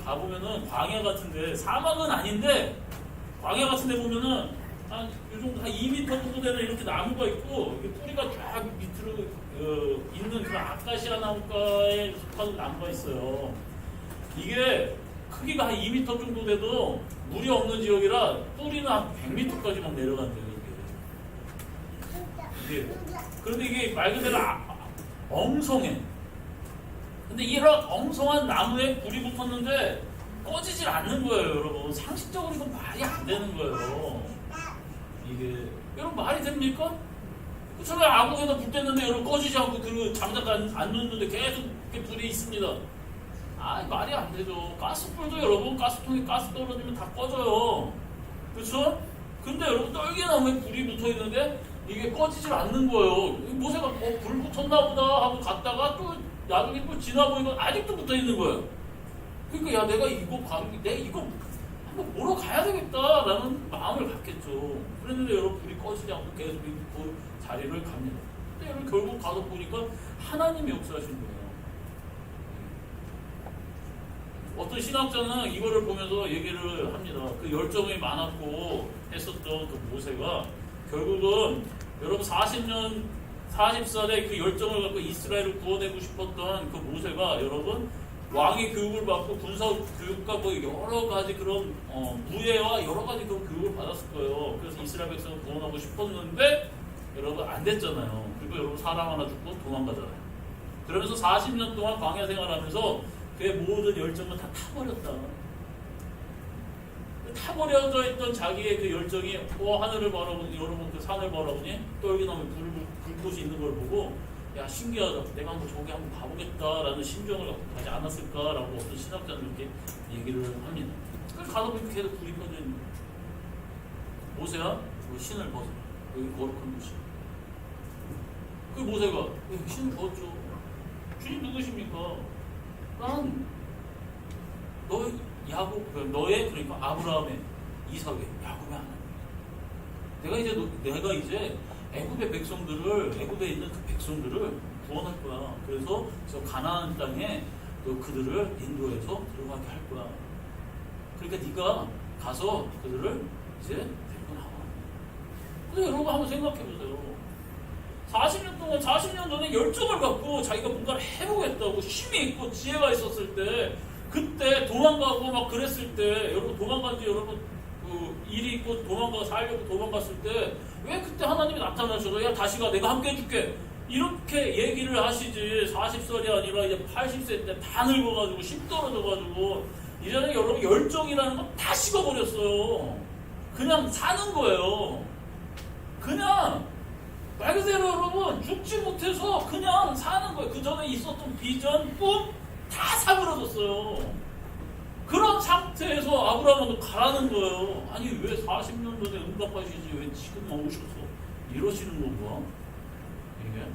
가보면은 광야 같은데, 사막은 아닌데 광야 같은데 보면은 한 이 정도 한 2m 정도 되는 이렇게 나무가 있고, 이게 뿌리가 쫙 밑으로 있는 그런 아카시아 나무가에 속하는 나무가 있어요. 이게 크기가 한 2m 정도 돼도 물이 없는 지역이라 뿌리는 한 100m까지 막 내려간대요. 이게. 그런데 이게 말 그대로 엉성해. 근데 이런 엉성한 나무에 불이 붙었는데 꺼지질 않는 거예요, 여러분. 상식적으로 이건 말이 안 되는 거예요. 이게 여러분 말이 됩니까? 처음에 아무거나 불 뗐는데 여러분 꺼지지 않고 그 장작 안 놓는데 계속 이렇게 불이 있습니다. 아, 말이 안 되죠. 가스불도 여러분 가스통에 가스 떨어지면 다 꺼져요. 그렇죠? 근데 여러분 떨기나무에 불이 붙어 있는데 이게 꺼지질 않는 거예요. 모세가 불 붙었나 보다 하고 갔다가 또 나중에 또 지나 보니까 아직도 붙어 있는 거예요. 그러니까 야, 내가 이거 한번 보러 가야 되겠다라는 마음을 갖겠죠. 그랬는데 여러분 불이 꺼지지 않고 계속 그 자리를 갑니다. 근데 여러분 결국 가서 보니까 하나님이 역사하신 거예요. 어떤 신학자는 이거를 보면서 얘기를 합니다. 그 열정이 많았고 했었던 그 모세가 결국은 여러분 40살에 그 열정을 갖고 이스라엘을 구원하고 싶었던 그 모세가 여러분 왕의 교육을 받고 군사 교육과 뭐 여러 가지 그런 무예와 여러 가지 그런 교육을 받았을 거예요. 그래서 이스라엘 백성을 구원하고 싶었는데 여러분 안 됐잖아요. 그리고 여러분 사람 하나 죽고 도망가잖아요. 그러면서 40년 동안 광야 생활하면서 그의 모든 열정을 다 타버렸다. 타버려져 있던 자기의 그 열정이 하늘을 바라보니 여러분 그 산을 바라보니 떨기나무 불꽃이 있는 걸 보고 야 신기하다. 내가 한번 저기 한번 가보겠다라는 심정을 갖고 가지 않았을까라고 어떤 신학자는 이렇게 얘기를 합니다. 그래서 가다 보니까 계속 불이 펴져 있는 거예요. 모세야 그 신을 벗어. 여기 거룩한 곳이. 그 모세가 신을 벗죠. 주님 누구십니까? 난 너의 그러니까 아브라함의 이삭의 야곱의 하나님. 내가 이제 애굽의 백성들을 애굽에 있는 그 백성들을 구원할 거야. 그래서 저 가나안 땅에 그들을 인도해서 들어가게 할 거야. 그러니까 네가 가서 그들을 이제 데리고 나와. 근데 여러분 한번 생각해 보세요. 40년 전에 열정을 갖고 자기가 뭔가를 해보겠다고 힘이 있고 지혜가 있었을 때, 그때 도망가고 막 그랬을 때, 여러분 도망간 지 여러분 일이 있고 살려고 도망갔을 때 왜 그때 하나님이 나타나셔서 야 다시 가 내가 함께 해줄게 이렇게 얘기를 하시지. 40살이 아니라 이제 80세 때 다 늙어가지고 심 떨어져가지고 이제는 여러분 열정이라는 건 다 식어버렸어요. 그냥 사는 거예요. 그냥 말 그대로 여러분 죽지 못해서 그냥 사는 거예요. 그 전에 있었던 비전, 꿈 다 사그러졌어요. 그런 상태에서 아브라함은 가라는 거예요. 아니 왜 40년 전에 응답하시지 왜 지금만 오셔서 이러시는 건가? 이게.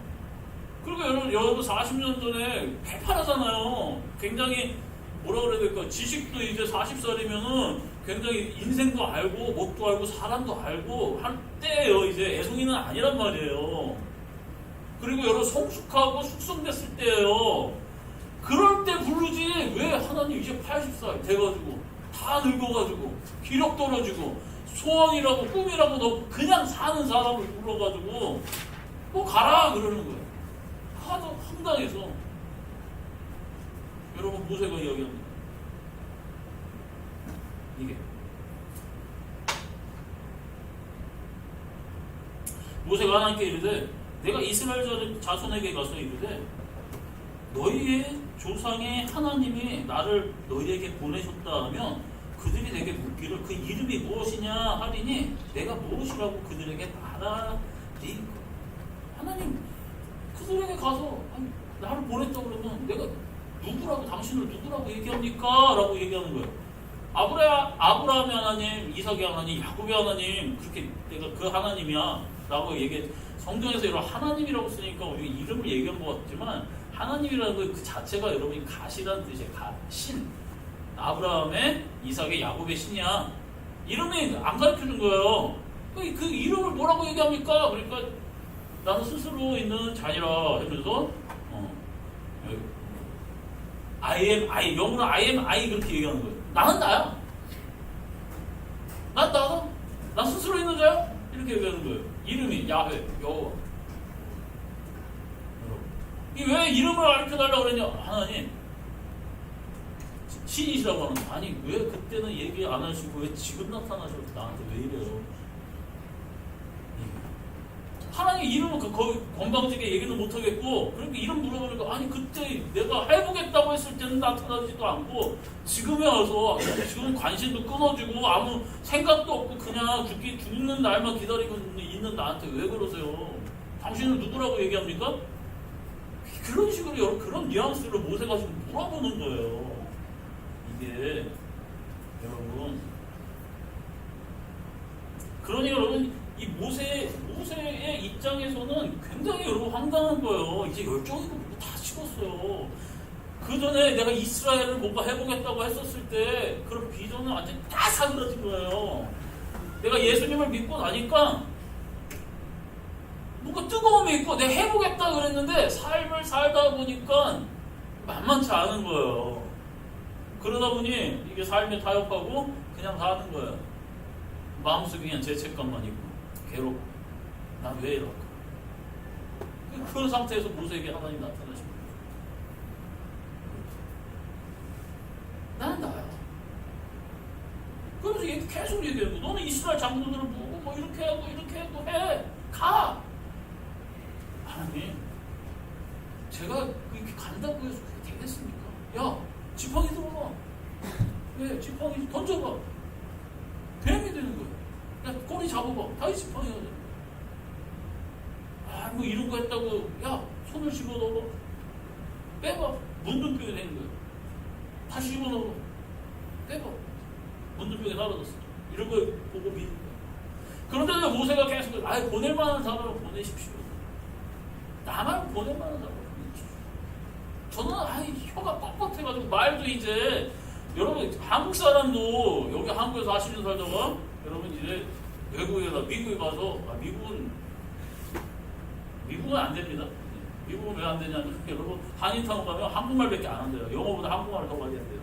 그리고 여러분 40년 전에 개판하잖아요. 굉장히 뭐라 그래야 될까? 지식도 이제 40살이면은 굉장히 인생도 알고 뭣도 알고 사람도 알고 할 때예요. 이제 애송이는 아니란 말이에요. 그리고 여러분 성숙하고 숙성됐을 때예요. 그럴 때 부르지 왜 하나님 이제 80살 돼가지고 다 늙어가지고 기력 떨어지고 소원이라고 꿈이라고 너 그냥 사는 사람을 불러가지고 뭐 가라 그러는 거예요. 하도 황당해서. 여러분 모세가 이야기합니다. 이게 모세가 하나님께 이르되 내가 이스라엘 자손에게 가서 이르되 너희의 조상의 하나님이 나를 너희에게 보내셨다 하면 그들이 내게 묻기를 그 이름이 무엇이냐 하리니 내가 무엇이라고 그들에게 말하리. 하나님 그들에게 가서 나를 보냈다 그러면 내가 누구라고 당신을 누구라고 얘기합니까? 라고 얘기하는 거예요. 아브라함의 하나님, 이삭의 하나님, 야곱의 하나님 그렇게 내가 그 하나님이야 라고 얘기해. 성경에서 이런 하나님이라고 쓰니까 우리가 이름을 얘기한 것 같지만 하나님이라는 그 자체가 여러분이 가시라는 뜻이에요. 신. 아브라함의, 이삭의, 야곱의 신이야. 이름이 안 가르쳐준 거예요. 그 이름을 뭐라고 얘기합니까? 그러니까 나는 스스로 있는 자니라 하면서 영어로 I am I 그렇게 얘기하는 거예요. 나는 나야. 난 나다. 난 스스로 있는 자야. 이렇게 얘기하는 거예요. 이름이 야훼, 여호와. 왜 이름을 가르쳐달라고 그랬냐? 하나님 신이시라고 하는데 아니 왜 그때는 얘기 안 하시고 왜 지금 나타나셔서 나한테 왜 이래요? 하나님 이름은 거의 건방지게 얘기는 못하겠고 그러니까 이름 물어보니까 아니 그때 내가 해보겠다고 했을 때는 나타나지도 않고 지금에 와서 지금 관심도 끊어지고 아무 생각도 없고 그냥 죽는 날만 기다리고 있는 나한테 왜 그러세요? 당신은 누구라고 얘기합니까? 그런 식으로 그런 뉘앙스로 모세가 지금 물어보는 거예요. 이게 여러분 그러니까 여러분 이 모세의 입장에서는 굉장히 여러분 황당한 거예요. 이제 열정이고 다 식었어요. 그 전에 내가 이스라엘을 뭔가 해보겠다고 했었을 때 그런 비전은 완전히 다 사그라진 거예요. 내가 예수님을 믿고 나니까 뭔가 뜨거움이 있고 내가 해보겠다 그랬는데 삶을 살다 보니까 만만치 않은 거예요. 그러다 보니 이게 삶에 타협하고 그냥 사는 거예요. 마음속에 그냥 죄책감만 있고 괴롭고 난 왜 이럴까? 그런 상태에서 모세에게 하나님 나타나십니다. 나는 나야. 그러면서 얘 계속 얘기하고 너는 이스라엘 장로들을 보고 뭐 이렇게 하고 해. 가! 하나님 제가 이렇게 간다고 해서 그게 되겠습니까? 야 지팡이 들어봐. 왜 지팡이 던져봐. 뱀이 되는 거야. 야 꼬리 잡아봐. 다시 지팡이가 돼. 뭐 이런 거 했다고 야 손을 집어넣어. 빼봐. 문둥병이 되는 거야. 다시 집어넣어. 빼봐. 문둥병이 사라졌어. 이런 거 보고 믿는 거야. 그런데 모세가 계속 보낼 만한 사람을 보내십시오. 나만 보낼 만한 사람을 보내십시오. 저는 혀가 뻣뻣해가지고 말도 이제 여러분 한국 사람도 여기 한국에서 하시는 살다가 여러분 이제 미국에 가서 미국은 안 됩니다. 미국은 왜 안 되냐면 여러분 한인타운 가면 한국말밖에 안 한대요. 영어보다 한국말을 더 많이 한대요.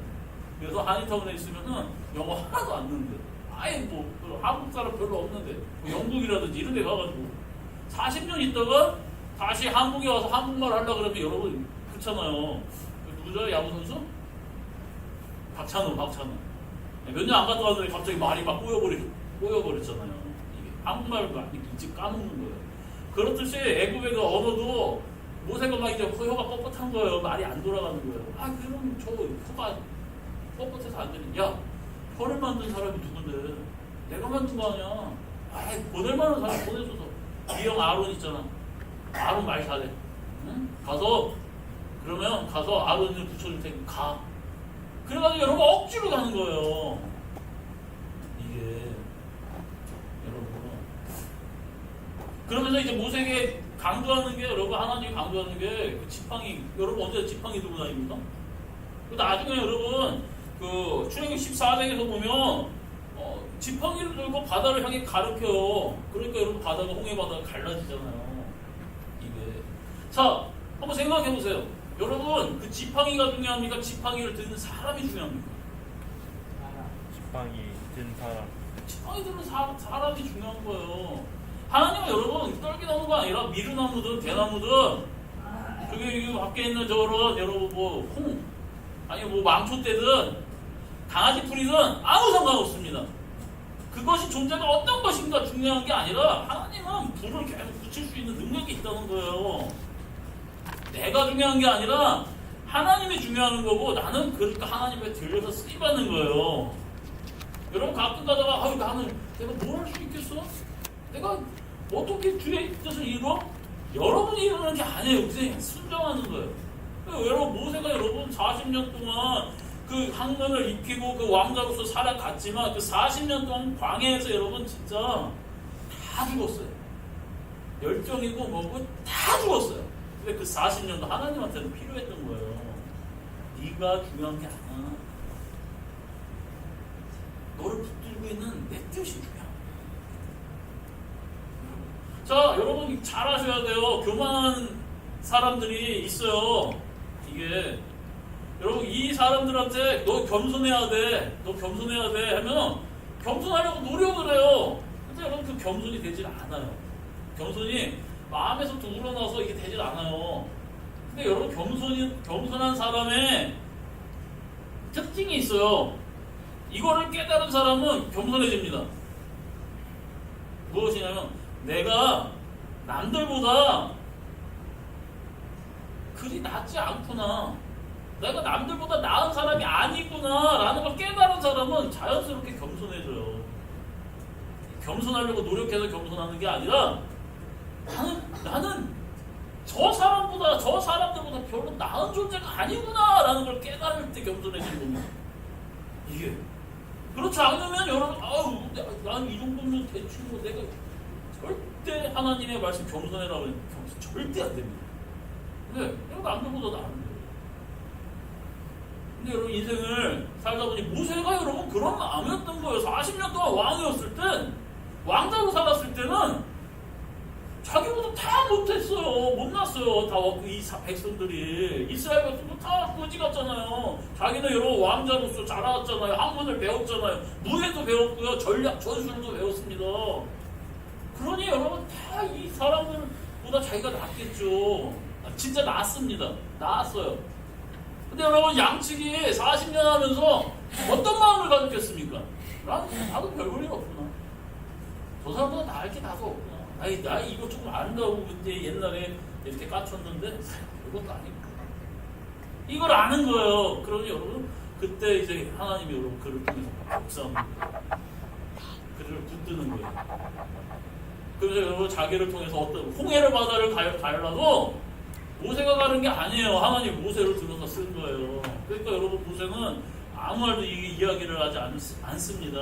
그래서 한인타운에 있으면은 영어 하나도 안 는데 아예 뭐 한국 사람 별로 없는데 뭐 영국이라든지 이런 데 가가지고 40년 있다가 다시 한국에 와서 한국말 하려고 그러면 여러분 그렇잖아요. 누구죠? 야구 선수? 박찬호. 몇 년 안 갔다 왔는데 갑자기 말이 막 꼬여버렸잖아요. 이게 한국말을 막 일찍 까먹는 거예요. 그렇듯이 애굽의 그 언어도 모세가 막 이제 혀가 뻣뻣한 거예요. 말이 안 돌아가는 거예요. 그럼 저 혀가 뻣뻣해서 안 되는. 야, 혀를 만든 사람이 누군데? 내가 만든 거 아니야. 보낼 만한 사람 보내줘서. 이 형 아론 있잖아. 아론 말 잘해. 응? 가서 아론을 붙여줄 테니까 가. 그래가지고 여러분 억지로 가는 거예요. 이게 여러분 그러면서 이제 모세에게 강조하는 게 여러분 하나님이 강조하는 게 그 지팡이 여러분 언제 지팡이 들고 다닙니까? 나중에 여러분 그 출애굽기 14장에서 보면 지팡이를 들고 바다를 향해 가르쳐요. 그러니까 여러분 바다가 홍해 바다가 갈라지잖아요. 이게 자 한번 생각해 보세요. 여러분 그 지팡이가 중요합니까? 지팡이를 드는 사람이 중요합니까? 지팡이 든 사람. 지팡이 드는 사람이 중요한 거예요. 하나님은 여러분 떨기나무가 아니라 미루나무든 대나무든 그게 밖에 있는 저런 여러분 뭐 망초떼든 강아지 풀이든 아무 상관없습니다. 그것이 존재가 어떤 것인가 중요한 게 아니라 하나님은 불을 계속 붙일 수 있는 능력이 있다는 거예요. 내가 중요한 게 아니라 하나님이 중요한 거고 나는 그러니까 하나님에 들려서 쓰임받는 거예요. 여러분 가끔 가다가 나는 내가 뭘 할 수 있겠어? 내가 어떻게 주의 뜻을 이뤄? 여러분이 이루는 게 아니에요. 그냥 순종하는 거예요. 여러분 모세가 여러분 40년 동안 그 학문을 익히고 그 왕자로서 살아갔지만 그 40년 동안 광야에서 여러분 진짜 다 죽었어요. 열정이고 뭐고 다 죽었어요. 근데 그 40년도 하나님한테는 필요했던 거예요. 네가 중요한 게 아니야. 너를 붙들고 있는 내 뜻이 중요한 거야. 자, 여러분 잘 아셔야 돼요. 교만한 사람들이 있어요. 이게 여러분 이 사람들한테 너 겸손해야 돼, 너 겸손해야 돼 하면 겸손하려고 노력을 해요. 근데 여러분 그 겸손이 되질 않아요. 겸손이 마음에서 우러나서 이게 되질 않아요. 근데 여러분 겸손한 사람의 특징이 있어요. 이거를 깨달은 사람은 겸손해집니다. 무엇이냐면 내가 남들보다 그리 낫지 않구나, 내가 남들보다 나은 사람이 아니구나 라는 걸 깨달은 사람은 자연스럽게 겸손해져요. 겸손하려고 노력해서 겸손하는 게 아니라 나는 저 사람들보다 별로 나은 존재가 아니구나 라는 걸 깨달을 때 겸손해지는 겁니다. 이게 그렇지 않으면 여러분 난 이 정도면 대충 내가 절대 하나님의 말씀 겸손해라고 하면 절대 안 됩니다. 근데 내가 남들보다 나은데. 근데 여러분 인생을 살다 보니 모세가 여러분 그런 마음이었던 거예요. 40년 동안 왕이었을 땐, 왕자로 살았을 때는 자기보다 다 못했어요. 못났어요. 다 이 백성들이. 이스라엘 백성도 다 거지 같잖아요. 자기는 여러분 왕자로서 자라왔잖아요. 학문을 배웠잖아요. 무예도 배웠고요. 전략, 전술도 배웠습니다. 그러니 여러분 다 이 사람들보다 자기가 낫겠죠. 진짜 낫습니다. 나았어요. 근데 여러분 양측이 40년 하면서 어떤 마음을 가졌겠습니까? 나도 별 볼 일 없구나. 저 사람보다 나을 게 나도 없구나. 나 이거 조금 안다고 그때 옛날에 이렇게 까쳤는데 이것도 아니고 이걸 아는 거예요. 그러니 여러분 그때 이제 하나님이 여러분 그를 통해서 역사합니다. 그를 붙드는 거예요. 그래서 여러분 자기를 통해서 어떤 홍해를 바다를 가려도 모세가 가는 게 아니에요. 하나님 모세를 들어서 쓴 거예요. 그러니까 여러분 모세는 아무 말도 이야기를 하지 않습니다.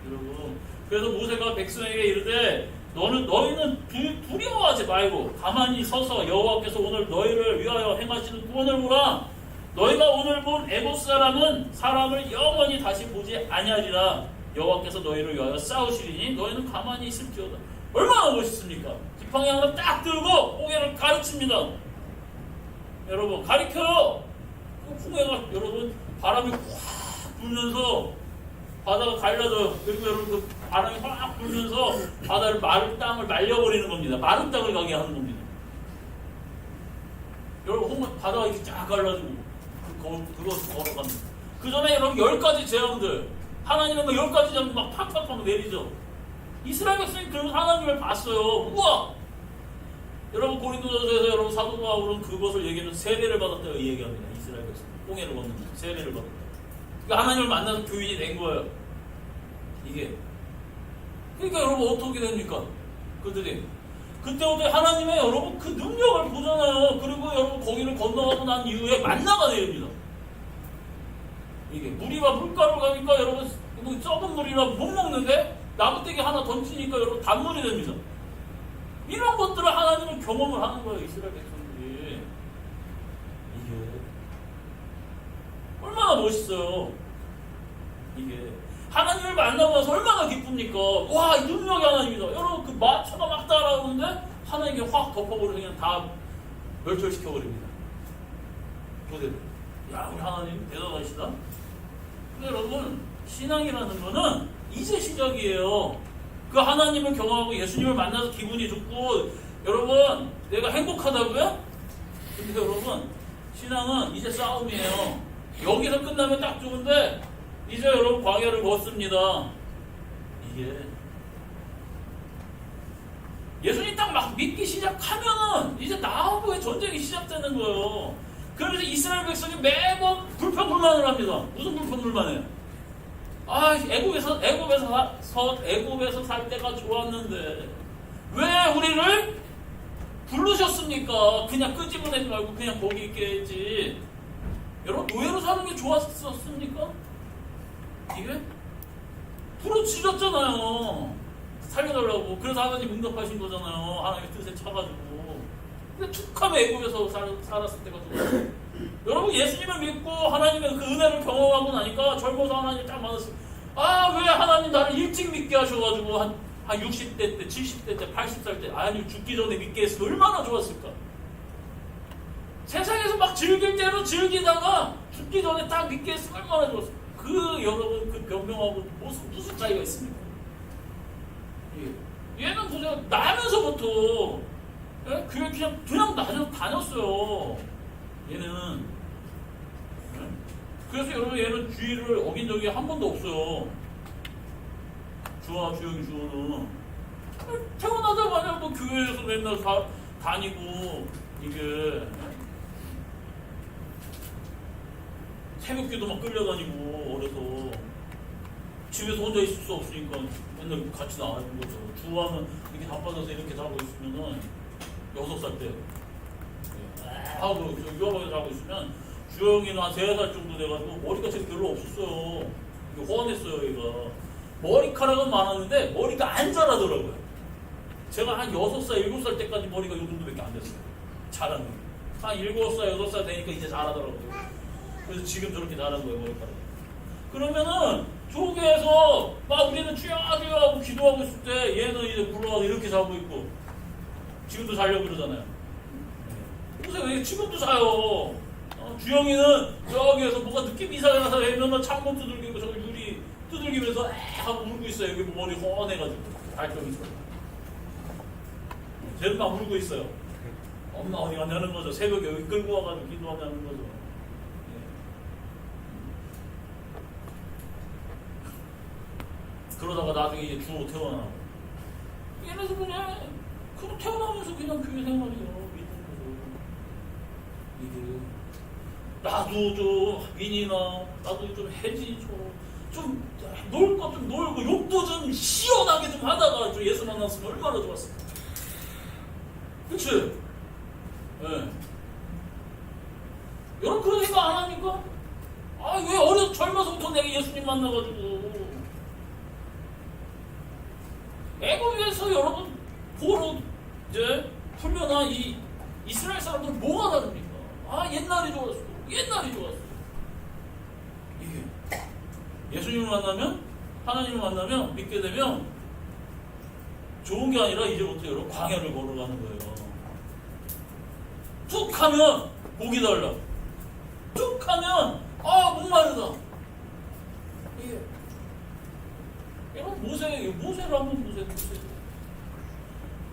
여러분 그래서 모세가 백성에게 이르되 너희는 두려워하지 말고 가만히 서서 여호와께서 오늘 너희를 위하여 행하시는 구원을 보라. 너희가 오늘 본 애굽 사람을 영원히 다시 보지 아니하리라. 여호와께서 너희를 위하여 싸우시리니 너희는 가만히 있을지어다. 얼마나 멋있습니까? 지팡이를 딱 들고 홍해를 가르칩니다. 여러분 가리켜요. 홍해가 여러분 바람이 확 불면서 바다가 갈라져요. 그리고 여러분 그 바람이 확 불면서 마른 땅을 말려버리는 겁니다. 마른 땅을 가게 하는 겁니다. 여러분 바다가 이렇게 쫙 갈라지고 그거 걸어갑니다. 그 전에 여러분 10가지 재앙들, 하나님은 그 10가지 재앙 막 팍팍팍 내리죠. 이스라엘 백성이 그러면 하나님을 봤어요. 우와! 여러분 고린도전서에서 여러분 사도 바울은 그것을 얘기하면 세례를 받았다고 얘기합니다. 이스라엘 백성 홍해를 건너면 세례를 받았다. 그러니까 하나님을 만나서 교인이 된 거예요. 이게. 그러니까 여러분 어떻게 됩니까? 그들이 그때부터 하나님의 여러분 그 능력을 보잖아요. 그리고 여러분 거기를 건너가고 난 이후에 만나가 내립니다. 이게 물이와 물가루 가니까 여러분 뭐 썩은 물이라 못 먹는데 나무떼기 하나 던지니까 여러분 단물이 됩니다. 이런 것들을 하나님은 경험을 하는 거예요. 이스라엘 백성들이. 이게 얼마나 멋있어요. 이게 하나님을 만나고 나서 얼마나 기쁩니까? 와, 이 능력이 하나님이다. 여러분 그 차가 막 따라오는데 하나님이 확 덮어버리고 그냥 다 멸절시켜버립니다. 그대로. 야, 우리 하나님 대단하시다. 근데 여러분 신앙이라는 거는 이제 시작이에요. 그 하나님을 경험하고 예수님을 만나서 기분이 좋고 여러분 내가 행복하다고요? 근데 여러분 신앙은 이제 싸움이에요. 여기서 끝나면 딱 좋은데 이제 여러분 광야를 걷습니다. 이게 예수님 딱 막 믿기 시작하면은 이제 나하고의 전쟁이 시작되는 거예요. 그래서 이스라엘 백성이 매번 불평불만을 합니다. 무슨 불평불만해요? 애굽에서 살 때가 좋았는데 왜 우리를 부르셨습니까? 그냥 끄집어내지 말고 그냥 거기 있게 했지. 여러분 노예로 사는 게 좋았었습니까? 이게 부르짖었잖아요. 살려달라고. 그래서 하나님 응답하신 거잖아요. 하나님의 뜻에 차가지고. 근데 툭하면 애굽에서 살았을 때가 좋았어요. 여러분 예수님을 믿고 하나님의 그 은혜를 경험하고 나니까 젊어서 하나님 딱 만났어요. 왜 하나님 나를 일찍 믿게 하셔가지고 한 60대 때, 70대 때, 80살 때 아니 죽기 전에 믿게 했으면 얼마나 좋았을까. 세상에서 막 즐길 대로 즐기다가 죽기 전에 딱 믿게 했으면 얼마나 좋았어. 그 여러분 그 변명하고 무슨 차이가 있습니까? 얘는 그냥 나면서부터 교회 그냥 다녔어요. 얘는. 그래서 여러분 얘는 주의를 어긴 적이 한 번도 없어요. 주영이 태어나자마자 뭐 교회에서 맨날 다니고 이게 새벽기도 막 끌려다니고 어려서 집에서 혼자 있을 수 없으니까 맨날 같이 나가는 거죠. 주하면 이렇게 바빠져서 이렇게 자고 있으면은 6살 때 하고 유아방에 자고 있으면 주영이는 한 3살 정도 돼가지고 머리가 지금 별로 없었어요. 호환했어요 얘가. 머리카락은 많았는데 머리가 안 자라더라고요. 제가 한 6살, 7살 때까지 머리가 이 정도밖에 안 됐어요. 자라는 게. 한 7살, 8살 되니까 이제 자라더라고요. 그래서 지금 저렇게 자란 거예요, 머리카락이. 그러면은 조계에서 막 우리는 주여 하고 기도하고 있을 때 얘는 이제 불러와서 이렇게 자고 있고 지금도 자려고 그러잖아요. 보세요, 지금도 자요. 주영이는 여기에서 뭔가 느낌이 이상해서 맨날 창문 두들기고 저기 유리 두들기면서 하고 울고 있어요. 여기 머리 훤해가지고 발병이 있어요. 쟤는 막 울고 있어요. 엄마 어디 갔냐는 거죠. 새벽에 여기 끌고 와가지고 기도하냐는 거죠. 그러다가 나중에 이제 주로 태어나고 얘네들 그냥 태어나면서 그냥 교회 생활이요. 믿는 거죠. 이게 나도 좀 민이나 나도 좀 혜지 좀 놀 것 좀 놀고 욕도 좀 시원하게 좀 하다가 좀 예수 만났으면 얼마나 좋았을까. 그치? 예. 여러분 그런 생각 안 합니까? 아 왜 젊어서부터 내가 예수님 만나가지고 애국에서 여러분 보러 이제 풀려난 이 이스라엘 사람들은 뭐가 다릅니까? 옛날이 좋았어. 이게 예수님을 만나면 하나님을 만나면 믿게 되면 좋은 게 아니라 이제부터 여러분 광야를 걸어가는 거예요. 툭 하면 고기 달라. 툭 하면 목마르다. 이게 여러분 모세를 한번 보세요.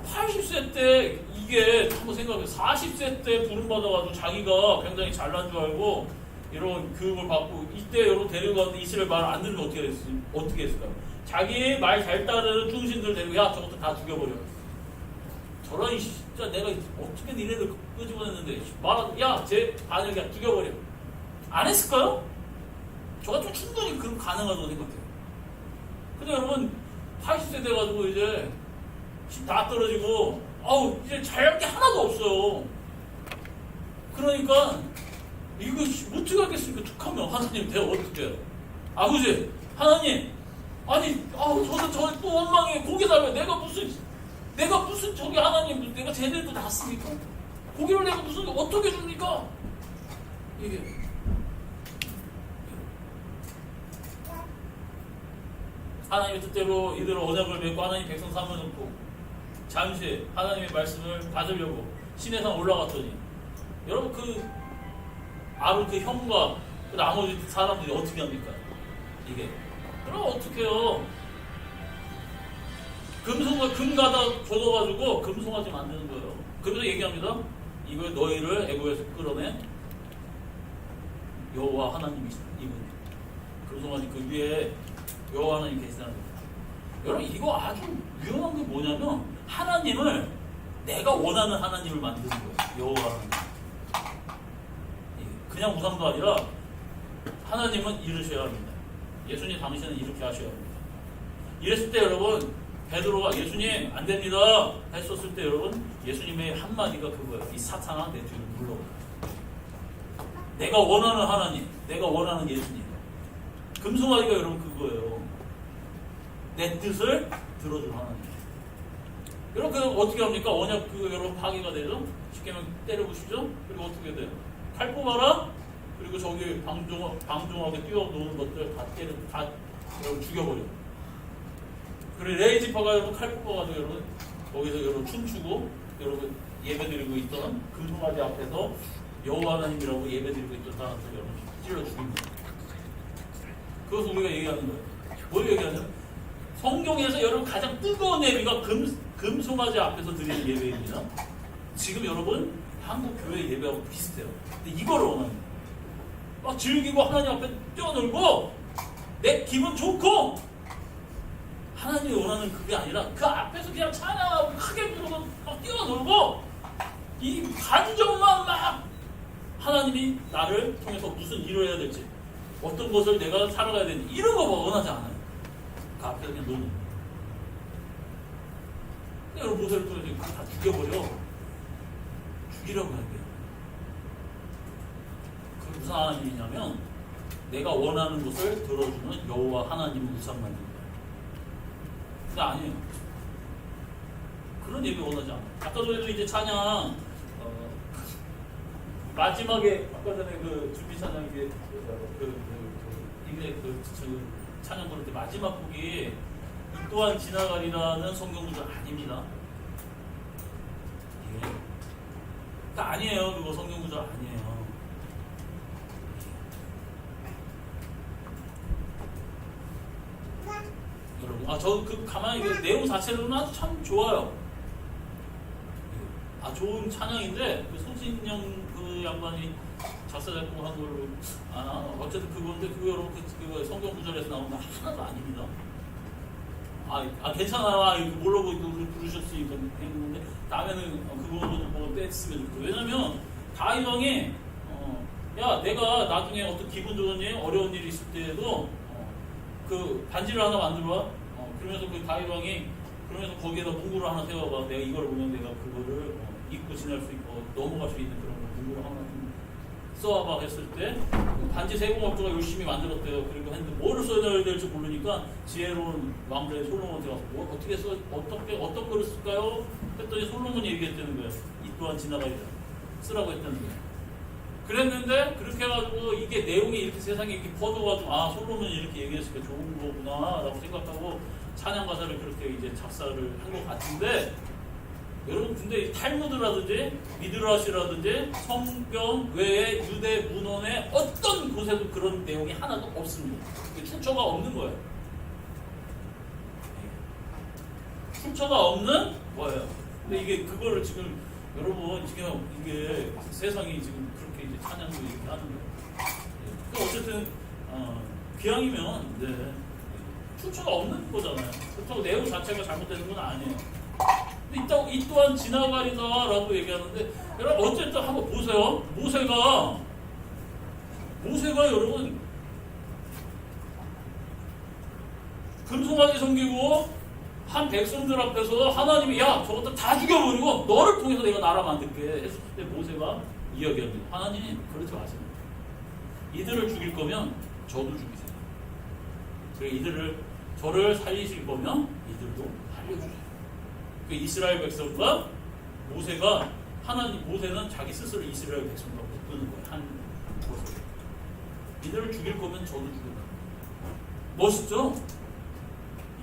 80세 때 이게 한번 생각해요. 40세 때 부름받아가지고 자기가 굉장히 잘난 줄 알고 이런 교육을 받고 이때 여러분 데려가는데 이스라엘 말 안 들으면 어떻게 했을까요? 자기 말 잘 따르는 충신들 데리고 야 저것도 다 죽여버려. 저런 진짜 내가 어떻게 니네들 끄집어냈는데 야쟤 반역이야 죽여버려. 안 했을까요? 저 같으면 충분히 그럼 가능하다고 생각해요. 근데 여러분 80세 돼가지고 이제 집 다 떨어지고 이제 잘할 게 하나도 없어요. 그러니까 이거 어떻게 하겠습니까? 툭하면 하나님 내가 어떻게 해요? 아버지 하나님 저는 또 원망해. 고기 달면 내가 무슨 저기 하나님 내가 제대로 났습니까? 고기를 내가 어떻게 줍니까? 이게 하나님의 뜻대로 이들을 언약을 맺고 하나님 백성 삼아놓고 잠시 하나님의 말씀을 받으려고 시내산 올라갔더니 여러분 아론 그 형과 그 나머지 사람들이 어떻게 합니까? 이게 그럼 어떻게 해요? 금 가다 걷어가지고 금송아지 만드는 거예요. 그래서 얘기합니다. 이걸 너희를 애굽에서 끌어낸 여호와 하나님이 이분 금송아지 그 위에 여호와 하나님 계시다는 겁니다. 여러분 이거 아주 위험한 게 뭐냐면 하나님을 내가 원하는 하나님을 만드는 거예요. 여호와 하나님. 그냥 우상도 아니라 하나님은 이르셔야 합니다. 예수님 당신은 이렇게 하셔야 합니다. 이랬을 때 여러분 베드로가 예수님 안 됩니다 했었을 때 여러분 예수님의 한마디가 그거예요. 이 사탄아 내 뒤를 물러오라. 내가 원하는 하나님, 내가 원하는 예수님. 금송아지가 여러분 그거예요. 내 뜻을 들어줄 하나님. 여러분 그 어떻게 합니까? 언약 여러분 파괴가 되죠? 쉽게 말하면 때려부시죠? 그리고 어떻게 돼요? 칼 뽑아라. 그리고 저기 방종하게 뛰어노는 것들 다 여러분 죽여버려. 그리고 레이지파가 여러분 칼 뽑아가지고 여러분 거기서 여러분 춤추고 여러분 예배드리고 있던 금송아지 앞에서 여호와 하나님이라고 예배드리고 있던 사람들 여러분 찔러 죽인 거예요. 그것을 우리가 얘기하는 거예요. 뭘 얘기하냐? 성경에서 여러분 가장 뜨거운 예배가 금송아지 앞에서 드리는 예배입니다. 지금 여러분 한국 교회 예배하고 비슷해요. 근데 이걸 원하는 거예요. 막 즐기고 하나님 앞에 뛰어놀고 내 기분 좋고 하나님이 원하는 그게 아니라 그 앞에서 그냥 찬양하고 크게 부르고 막 뛰어놀고 이 감정만 막 하나님이 나를 통해서 무슨 일을 해야 될지 어떤 것을 내가 살아가야 되는지 이런 거 원하지 않아요. 그 앞에서 그냥 노는 거예요. 여러분 모세를 통해서 그거 다 죽여버려. 죽이라고 하는 거예요. 그 무슨 하나님이냐면 내가 원하는 것을 들어주는 여호와 하나님을 우상 만드는 거예요. 근데 아니에요. 그런 예배 원하지 않아요. 아까 전에도 이제 찬양 마지막에 아까 전에 그 준비 찬양 이게 찬양 부를 때 마지막 곡이 이 또한 지나가리라는 성경 구절 아닙니다. 예. 그러니까 아니에요. 그거 성경 구절 아니에요. 여러분, 저 그 가만히 그 내용 자체로는 아주 참 좋아요. 좋은 찬양인데 그 소진영 그 양반이 작사 작곡한 걸로 어쨌든 그건데 그거 여러분 그 성경 구절에서 나오는 거 하나도 아닙니다. 괜찮아. 모르고 부르셨으니까 했는데 다음에는 그 부분을 보고 뺐으면 좋겠고. 왜냐면 다윗 왕이 야 내가 나중에 어떤 기분 좋은 일 어려운 일이 있을 때에도 그 반지를 하나 만들어와. 그러면서 그 다윗 왕이 그러면서 거기에다 문구를 하나 세워봐. 내가 이걸 보면 내가 그거를 입고 지날 수 있고 넘어갈 수 있는 그런 문구를 하나 써봐 했을 때 반지 세공업주가 열심히 만들었대요. 그리고 했는데 뭐를 써야 될지 모르니까 지혜로운 왕자의 솔로몬한테 가서 어떤 글을 쓸까요? 했더니 솔로몬이 얘기했다는 거예요. 이 또한 지나가야 돼. 쓰라고 했다는 거예요. 그랬는데 그렇게 해가지고 이게 내용이 이렇게 세상에 이렇게 퍼져가지고 솔로몬이 이렇게 얘기했으니까 좋은 거구나 라고 생각하고 찬양 가사를 그렇게 이제 작사를 한 것 같은데 여러분 근데 탈무드라든지 미드라시라든지 성경 외에 유대 문헌의 어떤 곳에도 그런 내용이 하나도 없습니다. 출처가 없는 거예요. 출처가 없는 거예요. 근데 이게 그거를 지금 여러분 지금 이게 세상이 지금 그렇게 이제 찬양도 이렇게 하는 거예요. 어쨌든 기왕이면 네. 출처가 없는 거잖아요. 그렇다고 내용 자체가 잘못되는 건 아니에요. 근데 이 또한 지나가리다라고 얘기하는데 여러분 어쨌든 한번 보세요. 모세가 여러분 금송아지 섬기고 한 백성들 앞에서 하나님이 야 저것들 다 죽여버리고 너를 통해서 내가 나라 만들게 했을 때 모세가 이야기합니다. 하나님 그러지 마세요. 이들을 죽일 거면 저도 죽이세요. 그래 저를 살리실 거면 이들도 살려주세요. 그 이스라엘 백성과 모세는 자기 스스로 이스라엘 백성과 붙드는 거예요. 한 곳에. 이들을 죽일 거면 저도 죽여라. 멋있죠?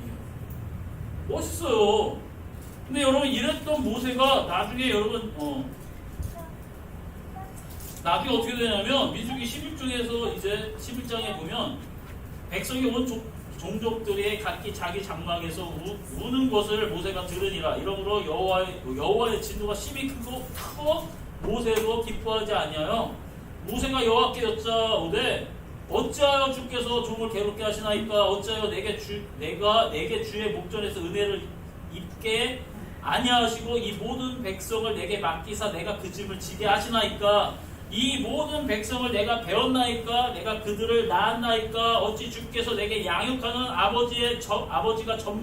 예. 멋있어요. 근데 여러분 이랬던 모세가 나중에 여러분 나중에 어떻게 되냐면 민수기 11장에서 이제 11장에 보면 백성이 온 종족들이 각기 자기 장막에서 우는 것을 모세가 들으니라. 이러므로 여호와의 진노가 심히 크고 모세도 기뻐하지 아니하여 모세가 여호와께 여짜오되 어찌하여 주께서 종을 괴롭게 하시나이까? 어찌하여 내게 주의 목전에서 은혜를 입게 아니하시고 이 모든 백성을 내게 맡기사 내가 그 짐을 지게 하시나이까? 이 모든 백성을 내가 배웠나이까? 내가 그들을 낳았나이까? 어찌 주께서 내게 양육하는 아버지가 젖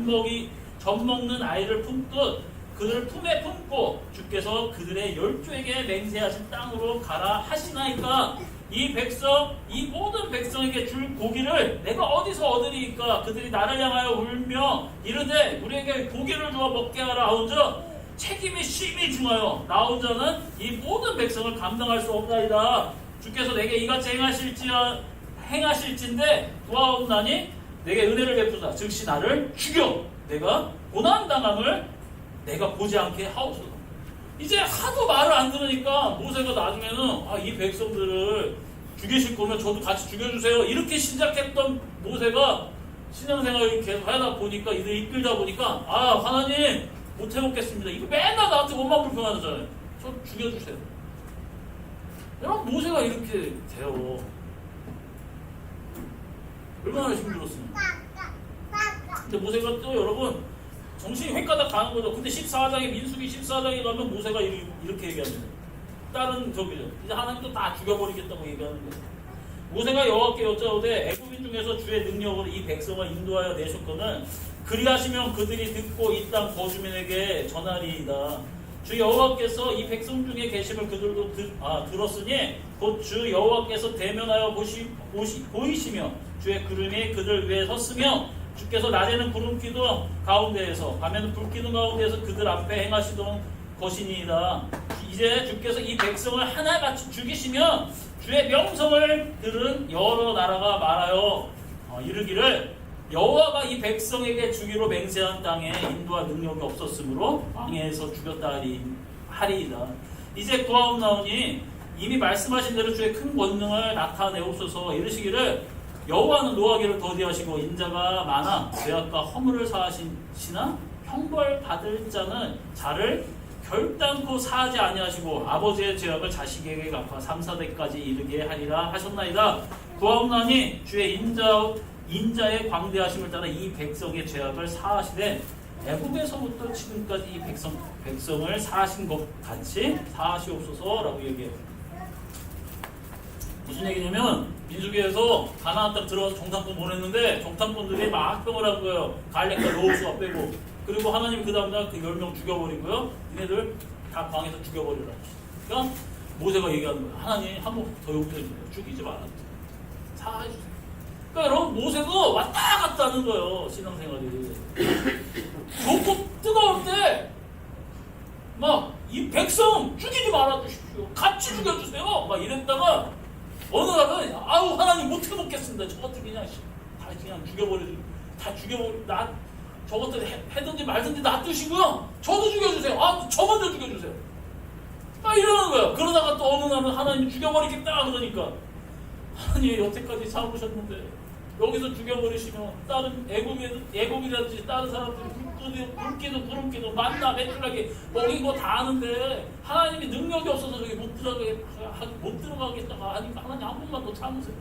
먹는 아이를 품듯 그들을 품에 품고 주께서 그들의 열조에게 맹세하신 땅으로 가라 하시나이까? 이 모든 백성에게 줄 고기를 내가 어디서 얻으리이까? 그들이 나를 향하여 울며 이르되 우리에게 고기를 주어 먹게 하라 하온즉 책임이 심히 중하여 나 혼자는 이 모든 백성을 감당할 수 없나이다. 주께서 내게 이같이 행하실진데 도와옵나니 내게 은혜를 베푸사 즉시 나를 죽여 내가 고난당함을 내가 보지 않게 하옵소서. 이제 하도 말을 안 들으니까 모세가 나중에는 이 백성들을 죽이실 거면 저도 같이 죽여주세요. 이렇게 시작했던 모세가 신앙생활을 계속 하다 보니까 이들 이끌다 보니까 하나님 못 해먹겠습니다. 이거 맨날 나한테 원망 불평하잖아요. 저 죽여주세요. 여러분 모세가 이렇게 돼요. 얼마나 힘들었습니까? 근데 모세가 또 여러분 정신이 획가닥 가는 거죠. 근데 14장에 민수기 14장에 가면 모세가 이렇게 얘기합니다. 다른 저기죠. 이제 하나님도 다 죽여버리겠다고 얘기하는 거예요. 모세가 여호와께 여짜오되 애굽인 중에서 주의 능력으로 이 백성을 인도하여 내셨거늘 그리하시면 그들이 듣고 이 땅 거주민에게 전하리이다. 주 여호와께서 이 백성 중에 계심을 그들도 들었으니 곧 주 여호와께서 대면하여 보이시며 주의 구름이 그들 위에 섰으며 주께서 낮에는 구름 기둥 가운데에서 밤에는 불 기둥 가운데에서 그들 앞에 행하시던 것이니이다. 이제 주께서 이 백성을 하나같이 죽이시면 주의 명성을 들은 여러 나라가 말하여 이르기를 여호와가 이 백성에게 주기로 맹세한 땅에 인도할 능력이 없었으므로 왕에서 죽였다 하리이다. 이제 구하옵나오니 이미 말씀하신 대로 주의 큰 권능을 나타내옵소서. 이르시기를 여호와는 노하기를 더디하시고 인자가 많아 죄악과 허물을 사하시나 형벌 받을 자를 결단코 사하지 아니하시고 아버지의 죄악을 자식에게 갚아 3, 4대까지 이르게 하리라 하셨나이다. 구하옵나니 주의 인자의 광대하심을 따라 이 백성의 죄악을 사하시되 애굽에서부터 지금까지 이 백성을 사하신 것 같이 사하시옵소서라고 얘기해요. 무슨 얘기냐면 민수기에서 가나안 땅 들어와서 정탐꾼 보냈는데 정탐꾼들이 막 합병을 한 거예요. 갈렙과 여호수아 빼고. 그리고 하나님이 그 다음날 그 10명 죽여버리고요. 얘네들 다 방에서 죽여버리라. 그러니까 모세가 얘기하는 거예요. 하나님 한 번 더 용서해주세요. 죽이지 말아주세요. 사해주세요. 그러니까 여러분 모세도 왔다 갔다 하는 거예요. 신앙생활이. 좋고 뜨거울 때 막 이 백성 죽이지 말아주십시오. 같이 죽여주세요. 막 이랬다가 어느 날은 하나님 못 해먹겠습니다. 저것들 그냥 다 그냥 다 저것들 해든지 말든지 놔두시고요. 저도 죽여주세요. 저 먼저 죽여주세요. 이러는 거예요. 그러다가 또 어느 날은 하나님 죽여버리겠다 그러니까 하나님 여태까지 참으셨는데 여기서 죽여버리시면 다른 애굽이라든지 다른 사람들이 불기도 구름기도 만나 매출하게 먹인 거 다 아는데 하나님이 능력이 없어서 저기 못 들어가겠다가 하니까 하나님 한 번만 더 참으세요.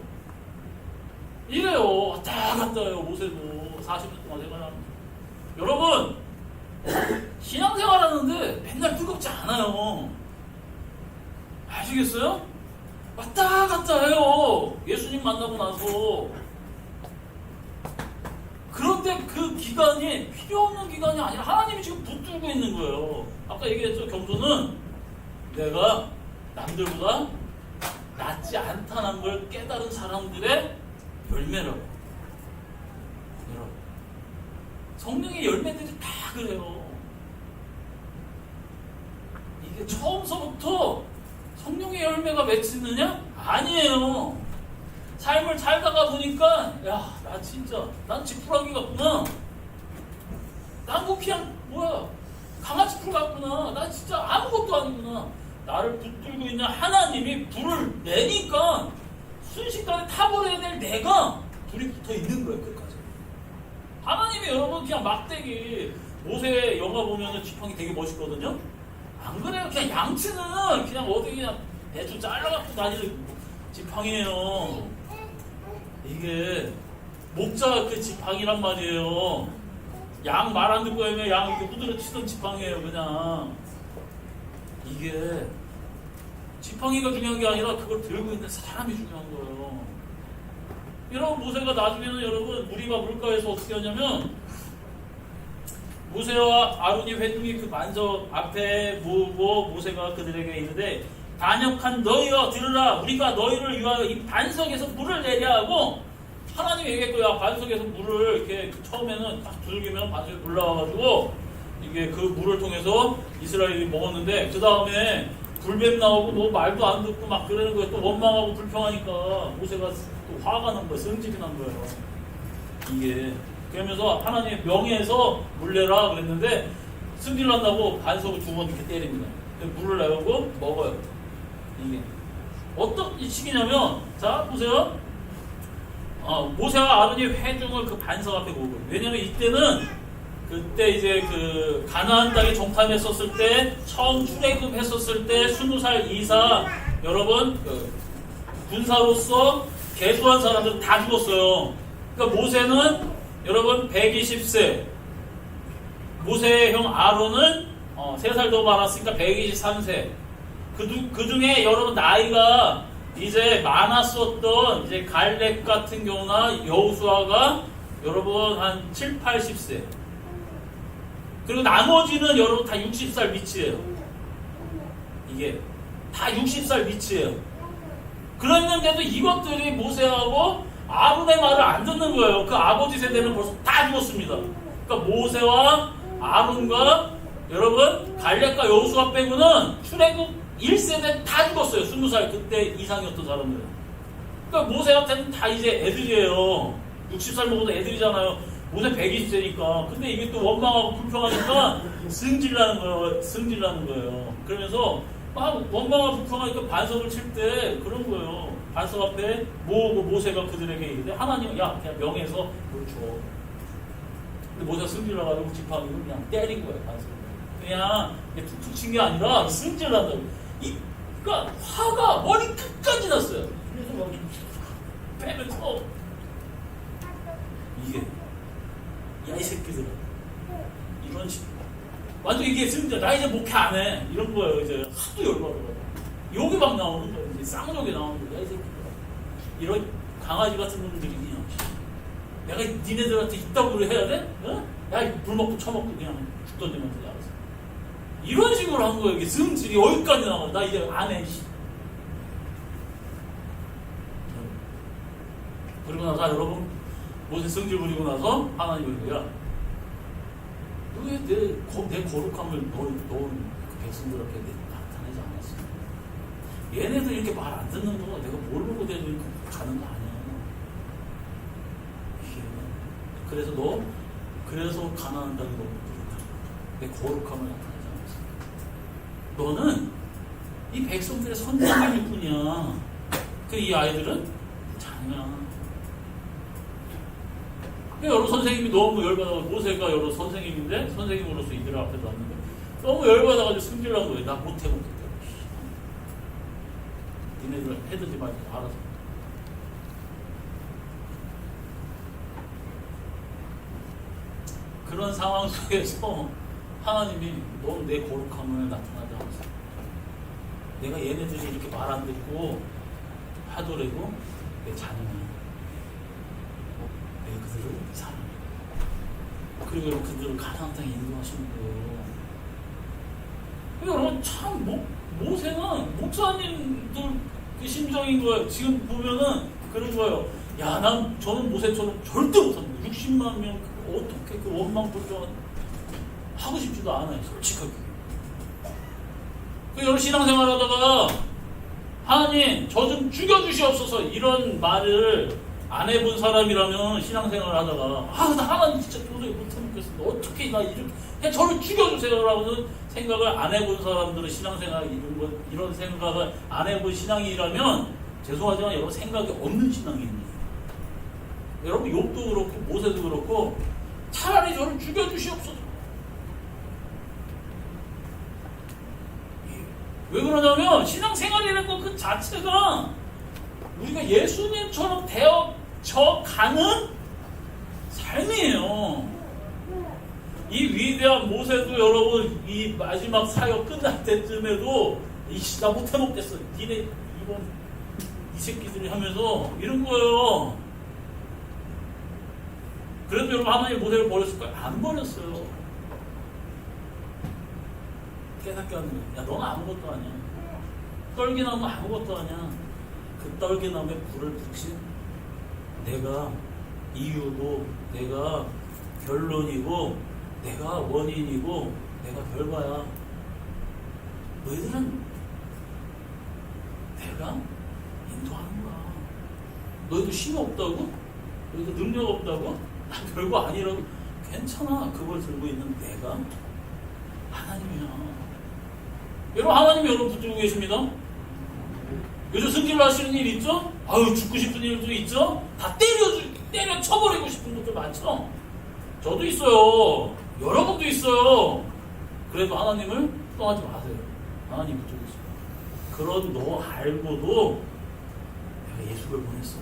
이래요. 왔다 갔다 해요. 모세도 40년 동안 생활하면서. 여러분 신앙생활 하는데 맨날 뜨겁지 않아요. 아시겠어요? 왔다 갔다 해요. 예수님 만나고 나서. 그런데 그 기간이 필요 없는 기간이 아니라 하나님이 지금 붙들고 있는 거예요. 아까 얘기했죠. 겸손은 내가 남들보다 낫지 않다는 걸 깨달은 사람들의 열매라고. 여러분 성령의 열매들이 다 그래요. 이게 처음서부터 성령의 열매가 맺히느냐? 아니에요. 삶을 살다가 보니까 나 진짜 난 지푸라기 같구나. 난 뭐 그냥 강아지 풀 같구나. 난 진짜 아무것도 아니구나. 나를 붙들고 있는 하나님이 불을 내니까 순식간에 타버려야 될 내가 불이 붙어 있는 거예요. 끝까지. 하나님이 여러분 그냥 막대기 모세 영화 보면은 지팡이 되게 멋있거든요. 안 그래요? 그냥 양치는 그냥 어디 그냥 대충 잘라갖고 다니는 지팡이에요. 이게 목자 그 지팡이란 말이에요. 양 말 안 듣고 하면 양 이렇게 후드려 치던 지팡이에요. 그냥 이게 지팡이가 중요한 게 아니라 그걸 들고 있는 사람이 중요한 거예요. 여러분 모세가 나중에는 여러분 무리가 물가에서 어떻게 하냐면 모세와 아론이 회중이 그 반석 앞에 모으고 모세가 그들에게 이르되 단역한 너희여 들으라. 우리가 너희를 위하여 이 반석에서 물을 내려 하고 하나님이 얘기했고요. 반석에서 물을 이렇게 처음에는 딱 두들기면 반석에 물 나와가지고 이게 그 물을 통해서 이스라엘이 먹었는데 그 다음에 불뱀 나오고 뭐 말도 안 듣고 막 그러는 거예요. 또 원망하고 불평하니까 모세가 또 화가 난 거예요. 성질이 난 거예요. 이게 그러면서 하나님의 명예에서 물 내라 그랬는데 승질 난다고 반석을 2번 이렇게 때립니다. 물을 내고 먹어요. 이게 어떤 식이냐면, 자 보세요. 모세와 아론이 회중을 그 반석 앞에 모으고, 왜냐면 이때는 그때 이제 그 가나안 땅에 정탐했었을 때, 처음 출애굽했었을 때 20살 이사 여러분 그 군사로서 계수한 사람들은 다 죽었어요. 그러니까 모세는 여러분 120세, 모세의 형 아론은 3살 더 많았으니까 123세. 그 중에 여러분 나이가 이제 많았었던 이제 갈렙 같은 경우나 여호수아가 여러분 한 7, 80세. 그리고 나머지는 여러분 다 60살 밑이에요. 이게 다 60살 밑이에요. 그랬는데도 이것들이 모세하고 아론의 말을 안 듣는 거예요. 그 아버지 세대는 벌써 다 죽었습니다. 그러니까 모세와 아론과 여러분 갈렙과 여호수아 빼고는 출애굽 1세대 다 죽었어요. 20살 그때 이상이었던 사람들은. 그러니까 모세한테는 다 이제 애들이에요. 60살 먹어도 애들이잖아요. 모세 120세니까. 근데 이게 또 원망하고 불평하니까 승질나는 거예요. 그러면서 막 원망하고 불평하니까 반석을 칠 때 그런 거예요. 반석 앞에 모으고 모세가 그들에게 얘기해. 하나님은 야 그냥 명예에서 물 줘. 근데 모세가 승질나가지고 지팡이로 그냥 때린 거예요. 반석을. 그냥 툭툭 친 게 아니라 승질난다고. 그러니까 화가 머리 끝까지 났어요. 그래서 막 빼면서 이게 야 이 새끼들아 이런 식으로 완전 이게 승질 나 이제 목회 안 해 이런 거예요. 이제 하도 열받아가지고 욕이 막 나오는 거예요. 이제 쌍욕이 나오는 거예요. 야 이 새끼들아 이런 강아지 같은 놈들이 그냥 내가 니네들한테 이따구로 해야 돼? 어? 야 물 먹고 처먹고 그냥 죽던지 말지 알았어. 이런 식으로 한 거예요. 이게 승질이 어디까지 나와. 나 이제 안 해. 그리고 나서 여러분 모세 승질 부리고 나서 하나님이 그래요. 왜 내 거룩함을 너는 그 백성들한테 나타내지 않았어? 얘네들 이렇게 말 안 듣는 거 내가 모르고 되는 가는 거 아니야. 그래서 가나안 땅이 너무 부족하다. 내 거룩함을 나타내지 않았어. 너는 이 백성들의 선장일 뿐이야. 이 아이들은 자냐. 여러 선생님이 너무 열받아가지고 모세가 여러 선생님인데 선생님으로서 이들 앞에 놨는데 너무 열받아가지고 승질난 거예요. 나 못해먹겠다. 니네들 해들지 말고 알아서. 그런 상황 속에서 하나님이 넌 내 거룩함을 나타나지 않았어. 내가 얘네들이 이렇게 말 안 듣고 하더라도 내 자녀야. 내가 그들을 사랑해. 그리고 여러분 그들을 가나안 땅에 인도하시는 거예요. 여러분 참 모세는 목사님들 그 심정인 거예요. 지금 보면은 그런 거예요. 야, 저는 모세처럼 절대 못합니다. 60만 명 어떻게 그 원망 불평 하고 싶지도 않아요. 솔직하게. 여러분 신앙생활 하다가 하나님 저 좀 죽여주시옵소서 이런 말을 안 해본 사람이라면 신앙생활 하다가 나 하나님 진짜 도저히 못하겠습니다. 어떻게 나 이렇게 그냥 저를 죽여주세요라고는 생각을 안 해본 사람들은 신앙생활 이런 생각을 안 해본 신앙이라면 죄송하지만 여러분 생각이 없는 신앙입니다. 여러분 욥도 그렇고 모세도 그렇고 차라리 저를 죽여주시옵소서. 왜 그러냐면 신앙생활이라는 것 그 자체가 우리가 예수님처럼 되어져 가는 삶이에요. 이 위대한 모세도 여러분 이 마지막 사역 끝날 때쯤에도 나 못해먹겠어. 니네 이번 이 새끼들이 하면서 이런 거예요. 그래도 여러분 하나님 모세를 버렸을까요? 안 버렸어요. 깨닫게 하는 거예요. 야 너는 아무것도 아니야. 떨기나무 아무것도 아니야. 그 떨기나무에 불을 붙인 내가 이유고 내가 결론이고 내가 원인이고 내가 결과야. 너희들은 내가 인도하는 거야. 너희도 힘 없다고? 너희도 능력 없다고? 나 별거 아니라고? 괜찮아. 그걸 들고 있는 내가 하나님이야. 여러분 하나님이 여러분 붙들고 계십니다. 요즘 승질 나시는 일 있죠? 아유 죽고 싶은 일도 있죠? 다 때려 쳐버리고 싶은 것도 많죠? 저도 있어요. 여러분도 있어요. 그래도 하나님을 떠나지 마세요. 하나님 붙들고 있어요. 그런 너 알고도 내가 예수를 보냈어.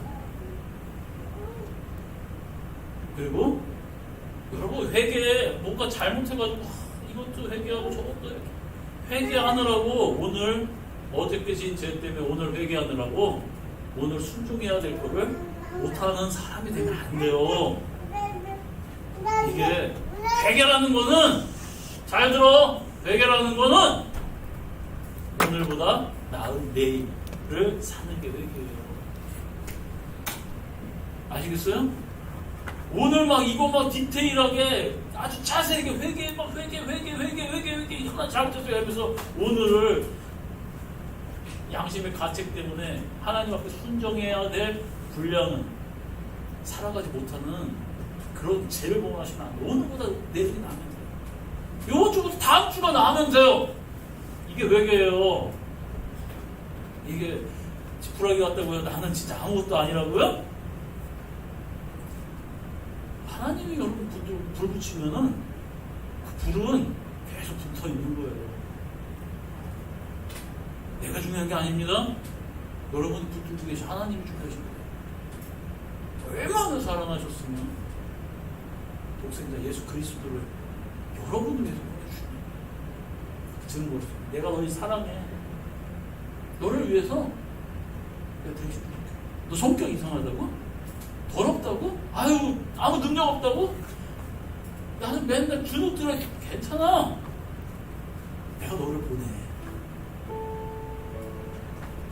그리고 여러분 회개에 뭔가 잘못해가지고 이것도 회개하고 저것도 회개하느라고 오늘 어저께 진 죄 때문에 오늘 회개하느라고 오늘 순종해야 될 거를 못하는 사람이 되면 안 돼요. 이게 회개라는 거는 잘 들어. 회개라는 거는 오늘보다 나은 내일을 사는 게 회개예요. 아시겠어요? 오늘 막 이거 막 디테일하게 아주 자세하게 회개 하나 잘못했어요 하면서 오늘을 양심의 가책 때문에 하나님 앞에 순종해야 될 분량은 살아가지 못하는 그런 죄를 범하시면 안 돼요. 오늘보다 내일이 나면 돼요. 이번 주부터 다음 주가 나면 돼요. 이게 회개예요. 이게 지푸라기 같다고요? 나는 진짜 아무것도 아니라고요? 하나님이 여러분 불 붙이면은 그 불은 계속 붙어 있는 거예요. 내가 중요한 게 아닙니다. 여러분이 붙들고 계신 하나님이 중요하신 거예요. 얼마나 사랑하셨으면 독생자 예수 그리스도를 여러분을 위해서 보내주시는 증거로 내가 너희 사랑해. 너를 위해서 내가 대신 줄게. 너 성격 이상하다고? 더럽다고? 아유 아무 능력 없다고? 나는 맨날 주눅들어. 괜찮아. 내가 너를 보내.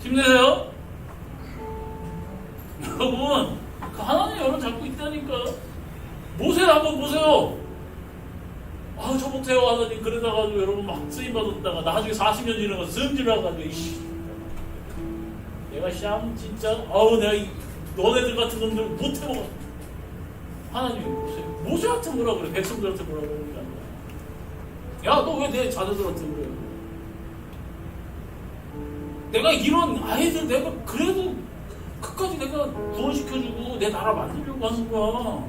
힘내세요. 여러분 그 하나님 여러분 잡고 있다니까. 모세 한번 보세요. 아 저 못해요 하나님. 그러다가도 여러분 막 쓰임받았다가 나중에 40년 지나가서 승질나가지고 이씨 내가 쌈 진짜 내가 너네들 같은 놈들 못해먹어. 하나님이 모세한테 뭐라 그래? 백성들한테 뭐라 그러는 게 아니라 야 너 왜 내 자녀들한테 그래? 내가 이런 아이들 내가 그래도 끝까지 내가 구원시켜주고 내 나라 만들려고 하는 거야.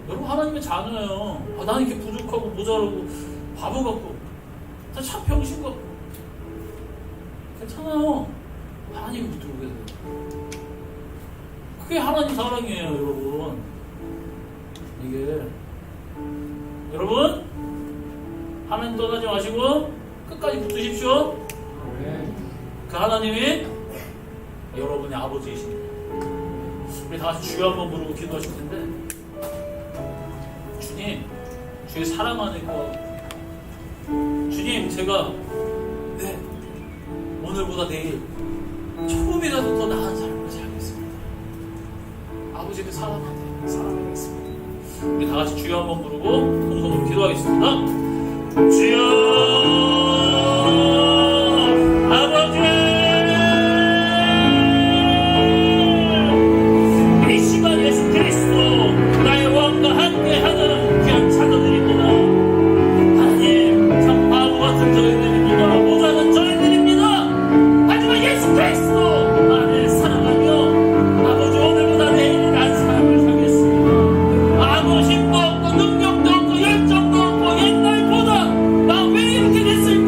여러분 하나님의 자녀예요. 나는 이렇게 부족하고 모자라고 바보 같고 다 참 병신 같고 괜찮아요. 하나님이 붙들고 계세요. 그게 하나님 사랑이에요 여러분. 이게 여러분 하나님 떠나지 마시고 끝까지 붙으십시오. 그 하나님이 여러분의 아버지이십니다. 우리 다 같이 주여 한번 부르고 기도하실 텐데 주님 주의 사랑 안에 거 주님 제가 오늘보다 내일 조금이라도 더 나은 삶을 살겠습니다. 아버지를 사랑하겠습니다. 우리 다 같이 주여 한번 부르고 공성으로 기도하겠습니다. 주여 힘도 없고 능력도 없고 열정도 없고 옛날보다 나 왜 이렇게 됐을까?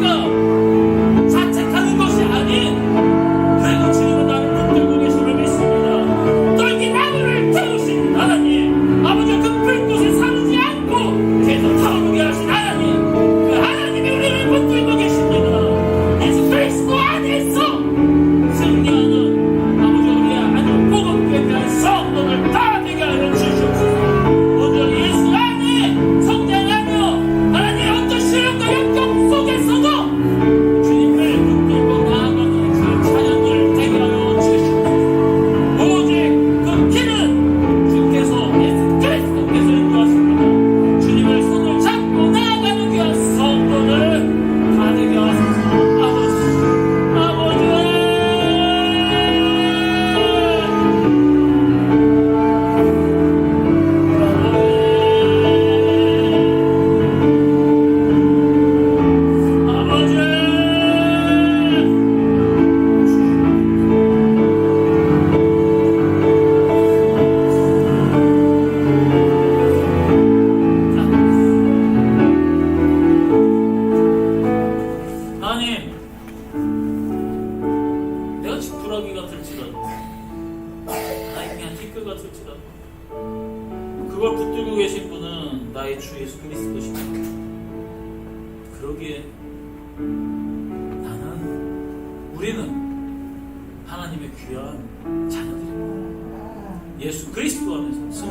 그걸 붙들고 계신 분은 나의 주 예수 그리스도십니다. 그러기에 우리는 하나님의 귀한 자녀들입니다. 예수 그리스도 안에서